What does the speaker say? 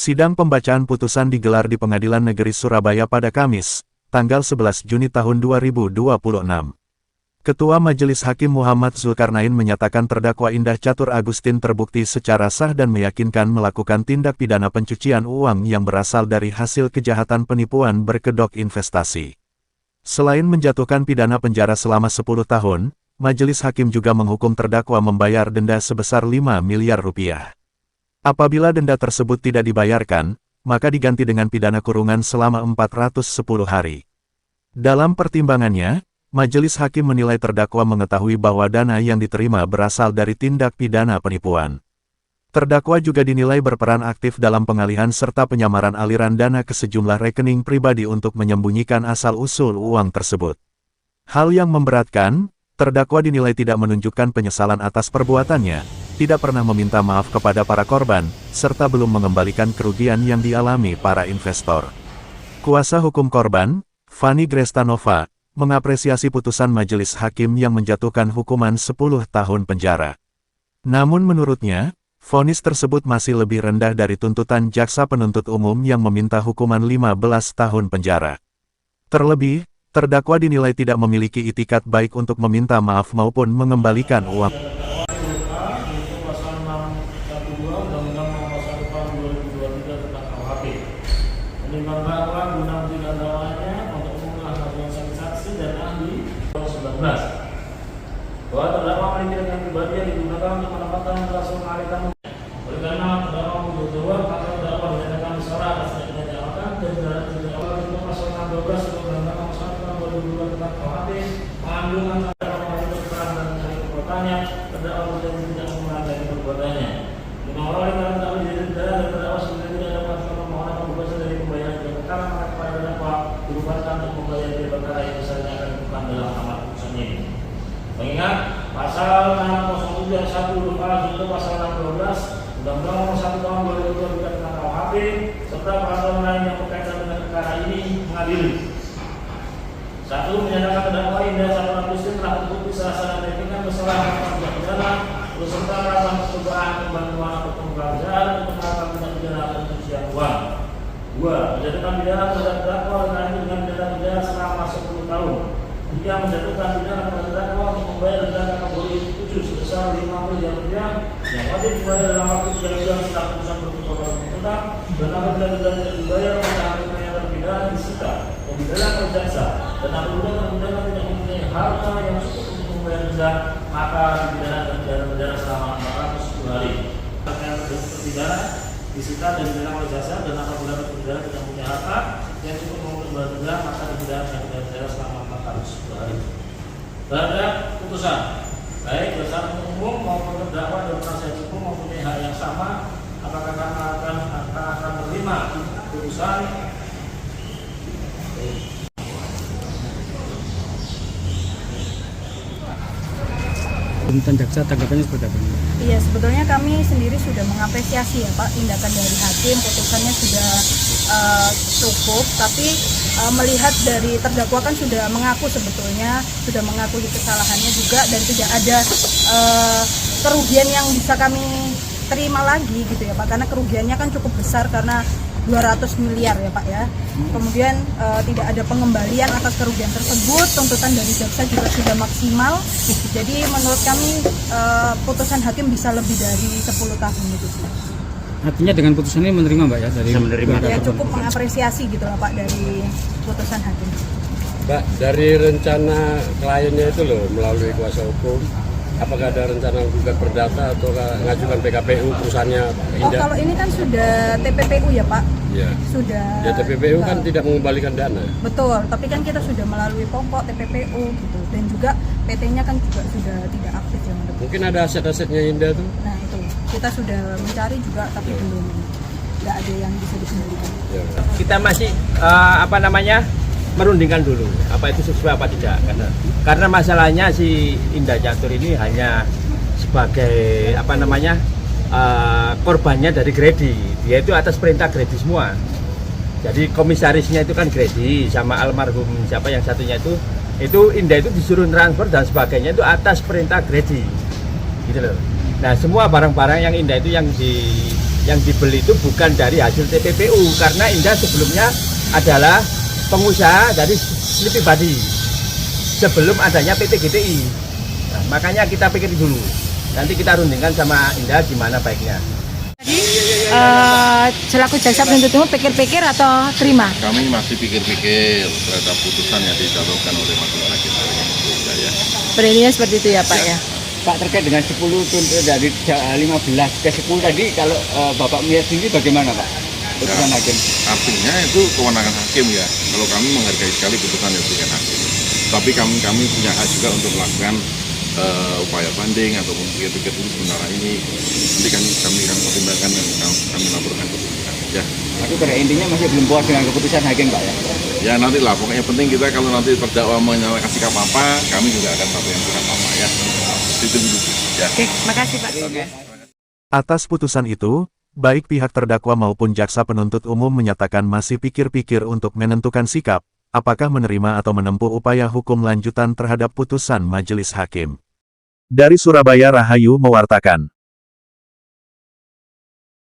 Sidang pembacaan putusan digelar di Pengadilan Negeri Surabaya pada Kamis, tanggal 11 Juni tahun 2026. Ketua Majelis Hakim Muhammad Zulkarnain menyatakan terdakwa Indah Catur Agustin terbukti secara sah dan meyakinkan melakukan tindak pidana pencucian uang yang berasal dari hasil kejahatan penipuan berkedok investasi. Selain menjatuhkan pidana penjara selama 10 tahun, Majelis Hakim juga menghukum terdakwa membayar denda sebesar 5 miliar rupiah. Apabila denda tersebut tidak dibayarkan, maka diganti dengan pidana kurungan selama 410 hari. Dalam pertimbangannya, Majelis Hakim menilai terdakwa mengetahui bahwa dana yang diterima berasal dari tindak pidana penipuan. Terdakwa juga dinilai berperan aktif dalam pengalihan serta penyamaran aliran dana ke sejumlah rekening pribadi untuk menyembunyikan asal-usul uang tersebut. Hal yang memberatkan, terdakwa dinilai tidak menunjukkan penyesalan atas perbuatannya, tidak pernah meminta maaf kepada para korban, serta belum mengembalikan kerugian yang dialami para investor. Kuasa hukum korban, Fani Grestanova, mengapresiasi putusan Majelis Hakim yang menjatuhkan hukuman 10 tahun penjara. Namun menurutnya, vonis tersebut masih lebih rendah dari tuntutan jaksa penuntut umum yang meminta hukuman 15 tahun penjara. Terlebih, terdakwa dinilai tidak memiliki itikat baik untuk meminta maaf maupun mengembalikan uang. Menimbang bahwa guna tidak dakwanya untuk mengulang hasil saksi dan ahli 19 bahwa terdakwa memiliki rekening pribadi yang digunakan untuk mendapatkan transaksi mengalihkan. Oleh karena terdakwa membutuhkan uang, maka terdakwa dinyatakan bersalah atas tindak jabatan dan terdakwa untuk pasal 12 untuk Undang-Undang Nomor 1 Tahun 2002 tentang KUHP mengandung antara mengajukan keterangan dan mencari perbuatannya terdakwa tidak mengulangi perbuatannya. Oleh karena terdakwa didenda dan terdakwa sebenarnya tidak dapat memohon pembebasan dari pembayaran biaya perkara, maka kepada terdakwa dibebankan untuk membayar biaya perkara yang misalnya akan ditentukan dalam amar putusan ini. Mengingat pasal 607 ayat 1 huruf A junto pasal 612 Undang-Undang Nomor 1 Tahun 2002 tentang KUHP serta peraturan lain yang berkaitan dengan perkara ini mengadili. 1. Menyatakan terdakwa Indah Catur Agustin telah terbukti secara sah dan meyakinkan bersalah atas tindak pidana beserta melakukan percobaan pembantuan atau pengkerjaan untuk melakukan tindak pidana pencucian uang. 2. Menjatuhkan pidana terhadap terdakwa dengan pidana penjara selama 10 tahun. 3. Menjatuhkan pidana kepada terdakwa untuk membayar denda kategori 7 sebesar 5 miliar rupiah yang wajib dibayar dalam waktu 3 bulan setelah putusan berkekuatan tetap, dan apabila denda tidak dibayar maka hakim pernyataan pidana disita dan didenda oleh jaksa, dan apabila terpidana tidak mempunyai harta yang cukup untuk membayar denda maka dipidana dan penjara selama 410 hari. Terpidana disita dan didenda oleh jaksa, dan apabila terpidana tidak mempunyai harta yang cukup untuk membayar denda maka dipidana dan penjara selama 410 hari. Terhadap putusan, baik jaksa umum maupun terdakwa dan penasihat hukum mempunyai hak yang sama. Apakah akan menerima putusan? Tuntutan jaksa tanggapannya seperti apa? Iya, sebetulnya kami sendiri sudah mengapresiasi ya Pak, tindakan dari hakim, putusannya sudah cukup, tapi melihat dari terdakwa kan sudah mengaku sebetulnya, sudah mengakui kesalahannya juga, dan tidak ada kerugian yang bisa kami terima lagi gitu ya Pak, karena kerugiannya kan cukup besar karena 200 miliar ya Pak ya. Kemudian tidak ada pengembalian atas kerugian tersebut, tuntutan dari jaksa juga sudah maksimal. Jadi menurut kami putusan hakim bisa lebih dari 10 tahun itu sih. Artinya dengan putusan ini menerima Mbak ya dari ya cukup mengapresiasi gitu lah Pak dari putusan hakim. Mbak, dari rencana kliennya itu loh melalui kuasa hukum, apakah ada rencana gugat perdata atau ngajukan PKPU perusahaannya Indah? Oh, kalau ini kan sudah TPPU ya Pak? Ya. Sudah. Ya TPPU kan tidak mengembalikan dana. Betul, tapi kan kita sudah melalui pokok TPPU gitu, dan juga PT-nya kan juga sudah tidak aktif yang ada. Mungkin ada aset-asetnya Indah tuh? Nah itu, kita sudah mencari juga tapi belum, nggak ada yang bisa dikembalikan. Ya. Kita masih merundingkan dulu apa itu sesuai apa tidak, karena masalahnya si Indah Catur ini hanya sebagai korbannya dari Gredi. Dia itu atas perintah Gredi semua. Jadi komisarisnya itu kan Gredi sama almarhum siapa yang satunya itu Indah itu disuruh transfer dan sebagainya itu atas perintah Gredi gitu loh. Nah semua barang-barang yang Indah itu yang yang dibeli itu bukan dari hasil TPPU, karena Indah sebelumnya adalah pengusaha dari Sleepy Body sebelum adanya PT GTI. Nah, makanya kita pikir dulu, nanti kita rundingkan sama Indah gimana baiknya. Selaku jaksa penuntut umum pikir-pikir atau terima? Kami masih pikir-pikir terhadap putusan yang dijatuhkan oleh majelis hakim hari ini. Ya. Berarti seperti itu ya Pak ya? Pak, terkait dengan 10 tuntut dari 15 ke 10 tadi, kalau Bapak melihat sendiri bagaimana Pak? Putusan hakim. Artinya itu kewenangan hakim ya. Kalau kami menghargai sekali putusan yang diberikan hakim. Tapi kami punya hak juga untuk melakukan upaya banding ataupun pikir-pikir dulu sementara ini. Nanti kami akan pertimbangkan dan kami laporkan ke pimpinan. Ya. Tapi pada intinya masih belum puas dengan keputusan hakim Pak ya? Ya nanti lah, pokoknya penting kita kalau nanti terdakwa menyatakan sikap apa, kami juga akan sampaikan sikap apa ya. Itu dulu. Ya. Oke, makasih Pak. Atas putusan itu, baik pihak terdakwa maupun jaksa penuntut umum menyatakan masih pikir-pikir untuk menentukan sikap, apakah menerima atau menempuh upaya hukum lanjutan terhadap putusan majelis hakim. Dari Surabaya, Rahayu mewartakan.